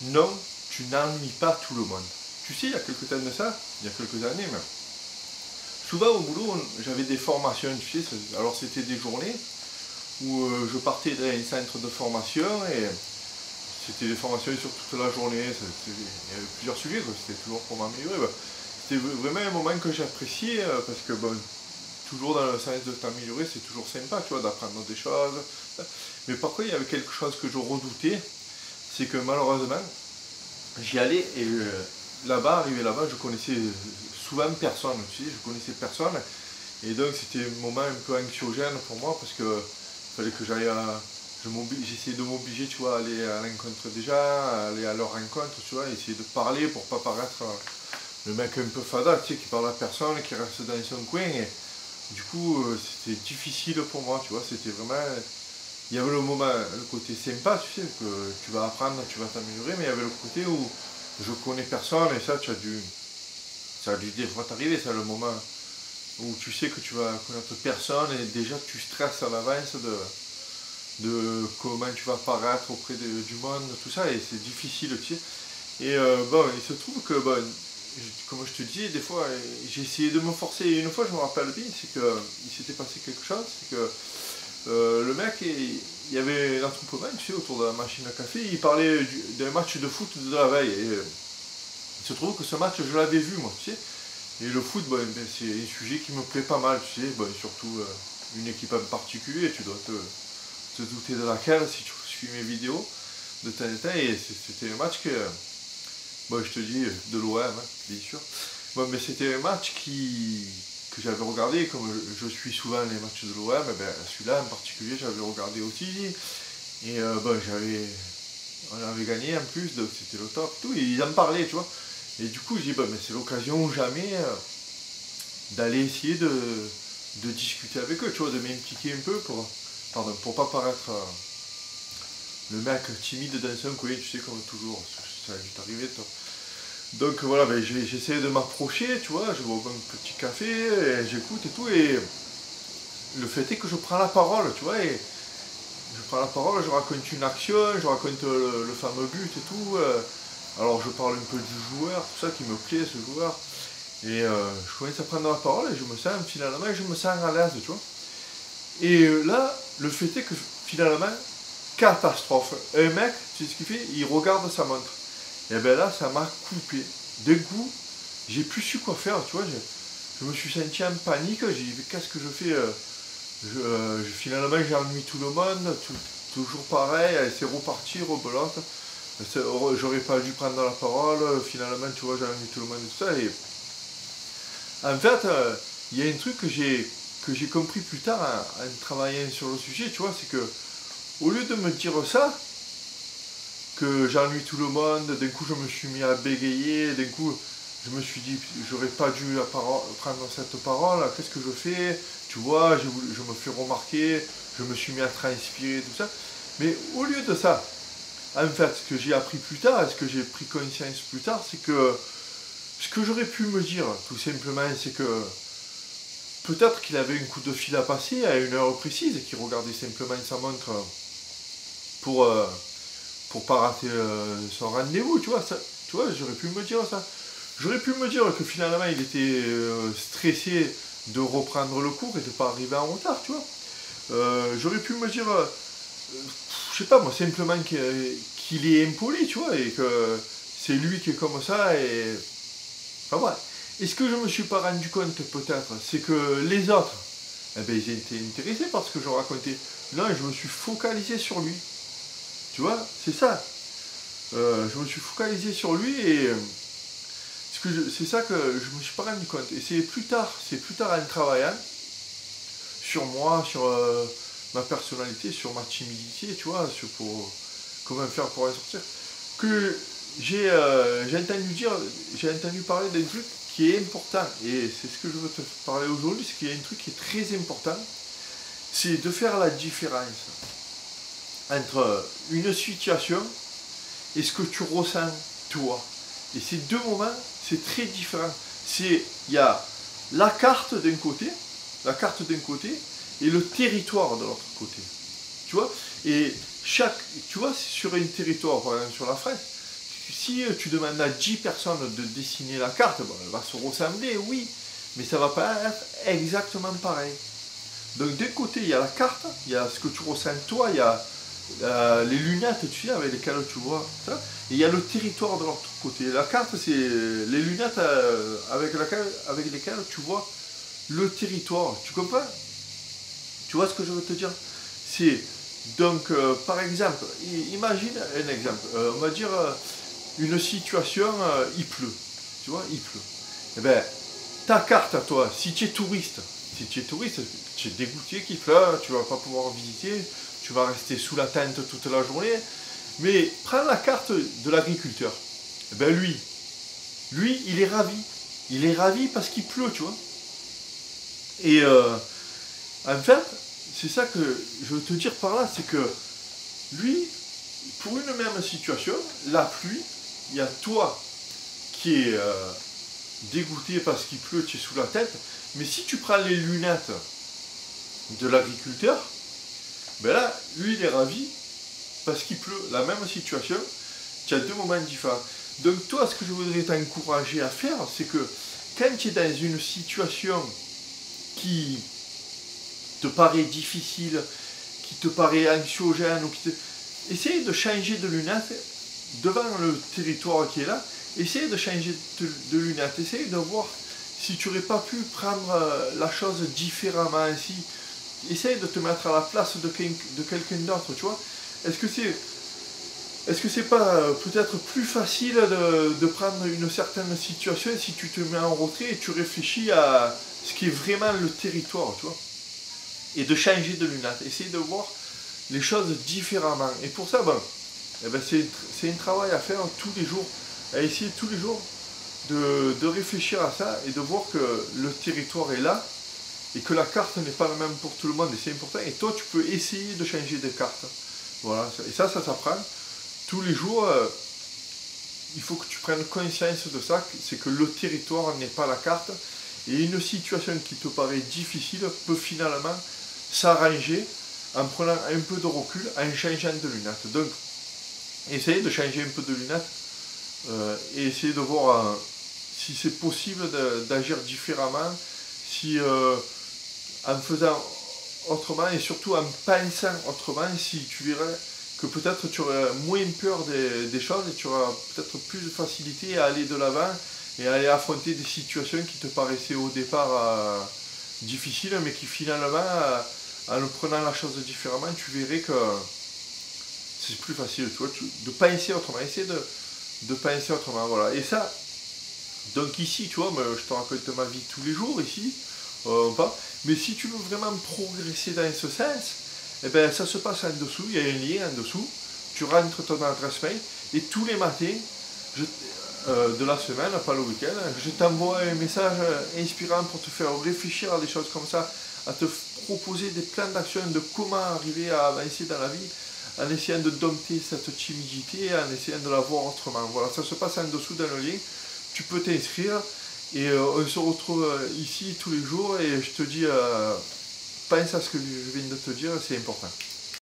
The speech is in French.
non, tu n'ennuies pas tout le monde. Tu sais, il y a quelques temps de ça, il y a quelques années même, souvent au boulot, j'avais des formations, tu sais, alors c'était des journées où je partais dans un centre de formation et c'était des formations sur toute la journée, il y avait plusieurs sujets, quoi, c'était toujours pour m'améliorer. Bah. C'était vraiment un moment que j'appréciais parce que bon, toujours dans le sens de t'améliorer, c'est toujours sympa, tu vois, d'apprendre des choses. Mais par contre, il y avait quelque chose que je redoutais, c'est que malheureusement, j'y allais et là-bas, arrivé là-bas, je connaissais souvent personne, tu sais, je connaissais personne. Et donc c'était un moment un peu anxiogène pour moi parce que fallait que j'aille à... J'essayais de m'obliger, tu vois, à aller à l'encontre des gens, à aller à leur rencontre, tu vois, essayer de parler pour pas paraître le mec un peu fada, tu sais, qui parle à personne, qui reste dans son coin. Et du coup, c'était difficile pour moi, tu vois, c'était vraiment... Il y avait le moment, le côté sympa, tu sais, que tu vas apprendre, tu vas t'améliorer, mais il y avait le côté où je connais personne et ça, ça a dû des fois t'arriver, c'est le moment où tu sais que tu vas connaître personne et déjà tu stresses à l'avance de comment tu vas paraître auprès du monde, tout ça, et c'est difficile, tu sais. Et bon, il se trouve que, bon, comme je te dis, des fois, j'ai essayé de me forcer. Et une fois, je me rappelle bien, c'est qu'il s'était passé quelque chose, c'est que le mec, il y avait l'attroupement, tu sais, autour de la machine à café, il parlait d'un match de foot de la veille. Et il se trouve que ce match, je l'avais vu, moi, tu sais. Et le foot, bon, ben, c'est un sujet qui me plaît pas mal, tu sais, bon, surtout une équipe en particulier, tu dois te douter de laquelle si tu suis mes vidéos de temps en temps. Et c'était un match que, bon, je te dis, de l'OM, hein, bien sûr. Bon, mais c'était un match que j'avais regardé, comme je suis souvent les matchs de l'OM, ben, celui-là en particulier, j'avais regardé aussi. Et bon, on avait gagné en plus, donc c'était le top, tout. Et ils en parlaient, tu vois. Et du coup, je dis, bon, mais c'est l'occasion ou jamais d'aller essayer de discuter avec eux, tu vois, de m'impliquer un peu pour pas paraître le mec timide dans son coin, tu sais, comme toujours, ça a dû t'arriver, toi. Donc voilà, ben, j'essaie de m'approcher, tu vois, je vais au petit café, et j'écoute et tout, et le fait est que je prends la parole, tu vois, et je prends la parole, je raconte une action, je raconte le fameux but et tout. Alors je parle un peu du joueur, tout ça qui me plaît, ce joueur. Et je commence à prendre la parole et je me sens finalement, je me sens à l'aise, tu vois. Et là, le fait est que finalement, catastrophe. Un mec, tu sais ce qu'il fait? Il regarde sa montre. Et bien là, ça m'a coupé. D'un coup, j'ai plus su quoi faire, tu vois. Je me suis senti en panique. J'ai dit, qu'est-ce que je fais? Finalement, j'ai ennuyé tout le monde. Toujours pareil, c'est reparti, rebelote. J'aurais pas dû prendre la parole. Finalement, tu vois, j'ai ennuyé tout le monde et tout ça. Et en fait, il y a un truc que j'ai compris plus tard en travaillant sur le sujet, tu vois, c'est que au lieu de me dire ça, que j'ennuie tout le monde, d'un coup je me suis mis à bégayer, d'un coup je me suis dit j'aurais pas dû prendre cette parole, qu'est-ce que je fais? Tu vois, je me fais remarquer, je me suis mis à transpirer, tout ça. Mais au lieu de ça, en fait, ce que j'ai appris plus tard, et ce que j'ai pris conscience plus tard, c'est que ce que j'aurais pu me dire, tout simplement, c'est que peut-être qu'il avait un coup de fil à passer à une heure précise et qu'il regardait simplement sa montre pour, euh, pour pas rater son rendez-vous, tu vois, ça, tu vois, j'aurais pu me dire ça. J'aurais pu me dire que finalement il était stressé de reprendre le cours et de pas arriver en retard, tu vois. J'aurais pu me dire, je sais pas moi, simplement qu'il est impoli, tu vois, et que c'est lui qui est comme ça, et... Enfin ouais. Et ce que je me suis pas rendu compte peut-être, c'est que les autres, eh ben, ils étaient intéressés par ce que je racontais. Là, je me suis focalisé sur lui. Tu vois, c'est ça. Je me suis focalisé sur lui et c'est ça que je me suis pas rendu compte. Et c'est plus tard en travaillant sur moi, sur ma personnalité, sur ma timidité, tu vois, comment faire pour en sortir, que j'ai entendu parler d'un truc qui est important. Et c'est ce que je veux te parler aujourd'hui, c'est qu'il y a un truc qui est très important, c'est de faire la différence entre une situation et ce que tu ressens toi. Et ces deux moments, c'est très différent. Il y a la carte d'un côté, et le territoire de l'autre côté. Tu vois? Et tu vois, sur un territoire, par exemple sur la France, si tu demandes à 10 personnes de dessiner la carte, bon, elle va se ressembler, oui, mais ça ne va pas être exactement pareil. Donc d'un côté, il y a la carte, il y a ce que tu ressens toi, il y a les lunettes, tu sais, avec lesquelles tu vois ça, et il y a le territoire de l'autre côté. La carte, c'est les lunettes avec lesquelles tu vois le territoire. Tu comprends? Tu vois ce que je veux te dire? C'est donc, par exemple, imagine un exemple. On va dire une situation, il pleut. Tu vois, il pleut. Eh bien, ta carte à toi, si tu es touriste, tu es dégoûté qu'il pleut, tu ne vas pas pouvoir visiter, tu vas rester sous la tente toute la journée. Mais prends la carte de l'agriculteur. Eh bien, lui, il est ravi. Il est ravi parce qu'il pleut, tu vois. Et en fait, c'est ça que je veux te dire par là, c'est que lui, pour une même situation, la pluie, il y a toi qui est dégoûté parce qu'il pleut, tu es sous la tête, mais si tu prends les lunettes de l'agriculteur, ben là, lui, il est ravi parce qu'il pleut. La même situation, tu as deux moments différents. Donc toi, ce que je voudrais t'encourager à faire, c'est que quand tu es dans une situation qui te paraît difficile, qui te paraît anxiogène, essaye de changer de lunettes devant le territoire qui est là, essaye de changer de lunettes, essaye de voir si tu n'aurais pas pu prendre la chose différemment, essaye de te mettre à la place de quelqu'un d'autre, tu vois. Est-ce que c'est pas peut-être plus facile de prendre une certaine situation si tu te mets en retrait et tu réfléchis à ce qui est vraiment le territoire, tu vois, et de changer de lunettes, essayer de voir les choses différemment. Et pour ça, bon, eh ben c'est un travail à faire tous les jours, à essayer tous les jours de réfléchir à ça et de voir que le territoire est là et que la carte n'est pas la même pour tout le monde et c'est important. Et toi, tu peux essayer de changer de carte. Voilà, et ça s'apprend. Tous les jours, il faut que tu prennes conscience de ça, c'est que le territoire n'est pas la carte. Et une situation qui te paraît difficile peut finalement s'arranger en prenant un peu de recul, en changeant de lunettes. Donc, essayez de changer un peu de lunettes et essayez de voir si c'est possible d'agir différemment, si en faisant autrement et surtout en pensant autrement, si tu verrais que peut-être tu aurais moins peur des choses et tu auras peut-être plus de facilité à aller de l'avant et à aller affronter des situations qui te paraissaient au départ difficiles, mais qui finalement, en prenant la chose différemment, tu verrais que c'est plus facile, tu vois, de penser autrement, essayer de penser autrement, voilà. Et ça, donc ici, tu vois, je te raconte ma vie tous les jours ici, pas, mais si tu veux vraiment progresser dans ce sens, eh ben, ça se passe en dessous, il y a un lien en dessous, tu rentres ton adresse mail, et tous les matins, de la semaine, pas le week-end, je t'envoie un message inspirant pour te faire réfléchir à des choses comme ça, à te proposer des plans d'action de comment arriver à avancer dans la vie, en essayant de dompter cette timidité, en essayant de la voir autrement. Voilà, ça se passe en dessous dans le lien, tu peux t'inscrire, et on se retrouve ici tous les jours, et je te dis, pense à ce que je viens de te dire, c'est important.